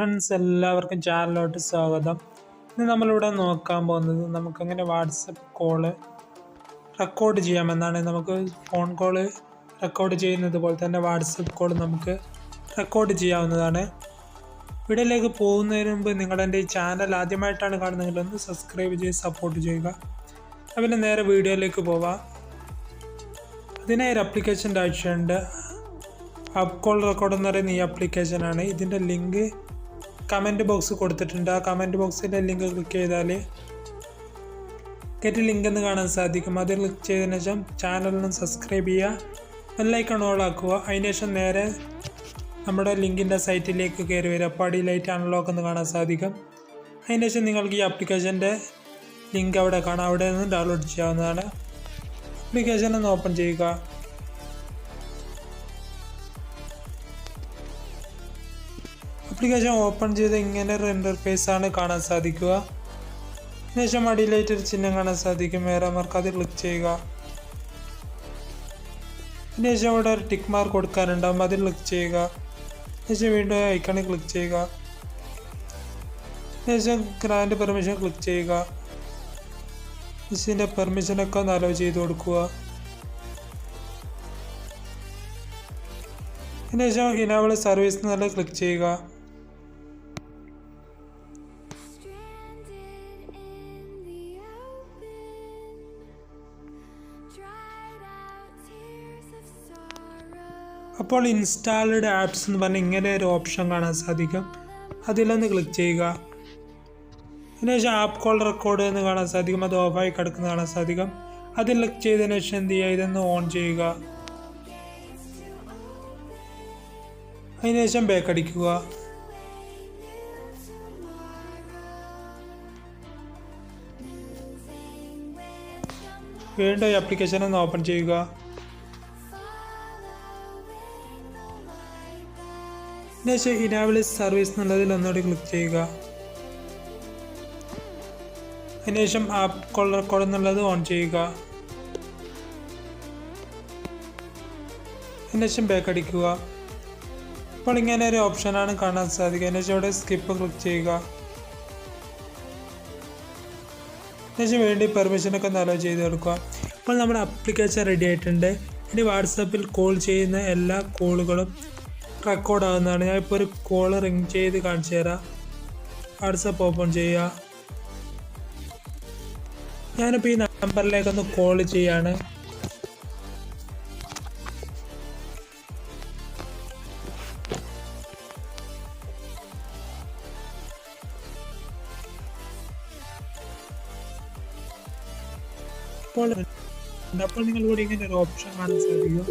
Friends എല്ലാവർക്കും ചാനലിലോട്ട് സ്വാഗതം. ഇന്ന് നമ്മളിവിടെ നോക്കാൻ പോകുന്നത് നമുക്കങ്ങനെ വാട്സപ്പ് കോള് റെക്കോർഡ് ചെയ്യാമെന്നാണ്. നമുക്ക് ഫോൺ കോള് റെക്കോർഡ് ചെയ്യുന്നത് പോലെ തന്നെ വാട്സപ്പ് കോൾ നമുക്ക് റെക്കോർഡ് ചെയ്യാവുന്നതാണ്. വീഡിയോയിലേക്ക് പോകുന്നതിന് മുമ്പ് നിങ്ങളെൻ്റെ ഈ ചാനൽ ആദ്യമായിട്ടാണ് കാണുന്നതെങ്കിൽ ഒന്ന് സബ്സ്ക്രൈബ് ചെയ്ത് സപ്പോർട്ട് ചെയ്യുക. പിന്നെ നേരെ വീഡിയോയിലേക്ക് പോവാം. അതിനായി ഒരു ആപ്ലിക്കേഷൻ്റെ ആവശ്യമുണ്ട്. ആപ്പ് കോൾ റെക്കോർഡ് എന്ന് പറയുന്ന ഈ ആപ്ലിക്കേഷനാണ്. ഇതിൻ്റെ ലിങ്ക് കമൻറ്റ് ബോക്സ് കൊടുത്തിട്ടുണ്ട്. ആ കമൻറ്റ് ബോക്സിൻ്റെ ലിങ്ക് ക്ലിക്ക് ചെയ്താൽ ഗെറ്റ് ലിങ്ക് എന്ന് കാണാൻ സാധിക്കും. അത് ക്ലിക്ക് ചെയ്തതിനു ശേഷം ചാനലിന് സബ്സ്ക്രൈബ് ചെയ്യുക, ബെല്ലൈക്കൺ ഓൾ ആക്കുക. അതിനുശേഷം നേരെ നമ്മുടെ ലിങ്കിൻ്റെ സൈറ്റിലേക്ക് കയറി വരിക. അപ്പോൾ അടിയിലായിട്ട് അൺലോക്ക് എന്ന് കാണാൻ സാധിക്കും. അതിനുശേഷം നിങ്ങൾക്ക് ഈ ആപ്ലിക്കേഷൻ്റെ ലിങ്ക് അവിടെ കാണാം. അവിടെ നിന്ന് ഡൗൺലോഡ് ചെയ്യാവുന്നതാണ്. ആപ്ലിക്കേഷൻ ഒന്ന് ഓപ്പൺ ചെയ്യുക. ആപ്ലിക്കേഷൻ ഓപ്പൺ ചെയ്ത് ഇങ്ങനെ ഒരു ഇൻ്റർഫേസ് ആണ് കാണാൻ സാധിക്കുക. ശേഷം അടിയിലായിട്ട് ഒരു ചിഹ്നം കാണാൻ സാധിക്കും, ഏറോ മാർക്ക്. അത് ക്ലിക്ക് ചെയ്യുക. അതിനുശേഷം ഇവിടെ ഒരു ടിക്ക് മാർക്ക് കൊടുക്കാനുണ്ടാകും, അത് ക്ലിക്ക് ചെയ്യുക. ശേഷം വീണ്ടും ഐക്കണിൽ ക്ലിക്ക് ചെയ്യുക. ശേഷം ഗ്രാൻഡ് പെർമിഷൻ ക്ലിക്ക് ചെയ്യുക. ഇതിൻ്റെ പെർമിഷനൊക്കെ ഒന്ന് അലോ ചെയ്ത് കൊടുക്കുക. അതിനുശേഷം ഇനേബിൾ സർവീസ് എന്നുള്ള ക്ലിക്ക് ചെയ്യുക. അപ്പോൾ ഇൻസ്റ്റാൾഡ് ആപ്സ് എന്ന് പറഞ്ഞാൽ ഇങ്ങനെ ഒരു ഓപ്ഷൻ കാണാൻ സാധിക്കും. അതിലൊന്ന് ക്ലിക്ക് ചെയ്യുക. അതിനുശേഷം ആപ്പ് കോൾ റെക്കോർഡ് എന്ന് കാണാൻ സാധിക്കും. അത് ഓഫായി കിടക്കുന്നത് കാണാൻ സാധിക്കും. അതിൽ ക്ലിക്ക് ചെയ്തതിനു ശേഷം എന്ത് ചെയ്യുക, ഇതൊന്ന് ഓൺ ചെയ്യുക. അതിനുശേഷം ബാക്ക് അടിക്കുക. വീണ്ടും ഈ ആപ്ലിക്കേഷൻ ഒന്ന് ഓപ്പൺ ചെയ്യുക. അതിനുശേഷം ഇനേബിൾ സർവീസ് എന്നുള്ളതിൽ ഒന്നുകൂടി ക്ലിക്ക് ചെയ്യുക. അതിനുശേഷം ആപ്പ് കോൾ റെക്കോർഡ് എന്നുള്ളത് ഓൺ ചെയ്യുക. അതിനുശേഷം ബാക്ക് അടിക്കുക. അപ്പോൾ ഇങ്ങനെ ഒരു ഓപ്ഷനാണ് കാണാൻ സാധിക്കുക. അതിനുശേഷം ഇവിടെ സ്കിപ്പ് ക്ലിക്ക് ചെയ്യുക. അതിനുശേഷം വേണ്ടി പെർമിഷനൊക്കെ ഒന്ന് അലോ ചെയ്ത് കൊടുക്കുക. അപ്പോൾ നമ്മുടെ ആപ്ലിക്കേഷൻ റെഡി ആയിട്ടുണ്ട്. ഇനി വാട്സപ്പിൽ കോൾ ചെയ്യുന്ന എല്ലാ കോളുകളും റെക്കോർഡ് ആവുന്നതാണ്. ഞാൻ ഇപ്പോൾ ഒരു കോൾ റിങ് ചെയ്ത് കാണിച്ചു തരാം. വാട്സപ്പ് ഓപ്പൺ ചെയ്യുക. ഞാനിപ്പോൾ ഈ നമ്പറിലേക്കൊന്ന് കോൾ ചെയ്യാണ്. അപ്പോൾ നിങ്ങൾ കൂടി ഇങ്ങനെ ഒരു ഓപ്ഷൻ കാണാൻ സാധിക്കും.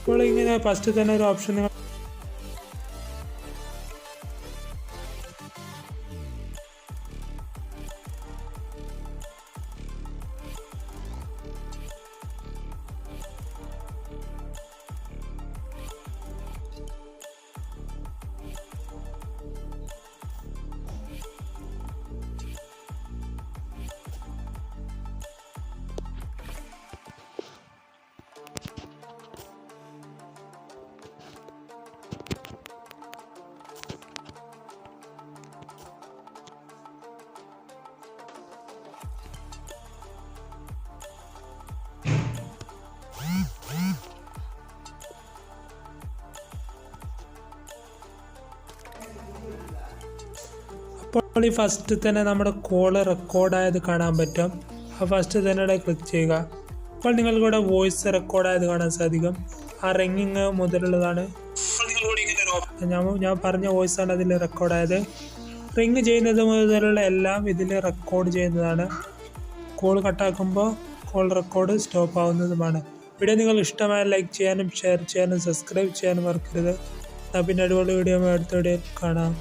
അപ്പോൾ ഇങ്ങനെ ഫസ്റ്റ് തന്നെ ഒരു ഓപ്ഷൻ നിങ്ങൾ അപ്പോൾ ഈ ഫസ്റ്റ് തന്നെ നമ്മുടെ കോള് റെക്കോർഡായത് കാണാൻ പറ്റും. ആ ഫസ്റ്റ് തന്നെ ഇവിടെ ക്ലിക്ക് ചെയ്യുക. അപ്പോൾ നിങ്ങൾക്കിവിടെ വോയിസ് റെക്കോർഡായത് കാണാൻ സാധിക്കും. ആ റിങ്ങിങ് മുതലുള്ളതാണ്. ഞാൻ പറഞ്ഞ വോയിസാണ് അതിൽ റെക്കോർഡായത്. റിങ് ചെയ്യുന്നത് മുതലുള്ള എല്ലാം ഇതിൽ റെക്കോർഡ് ചെയ്യുന്നതാണ്. കോൾ കട്ടാക്കുമ്പോൾ കോൾ റെക്കോർഡ് സ്റ്റോപ്പ് ആവുന്നതുമാണ്. വീഡിയോ നിങ്ങൾ ഇഷ്ടമായ ലൈക്ക് ചെയ്യാനും ഷെയർ ചെയ്യാനും സബ്സ്ക്രൈബ് ചെയ്യാനും മറക്കരുത്. പിന്നെ അടിപൊളി വീഡിയോ അടുത്ത വീഡിയോയിൽ കാണാം.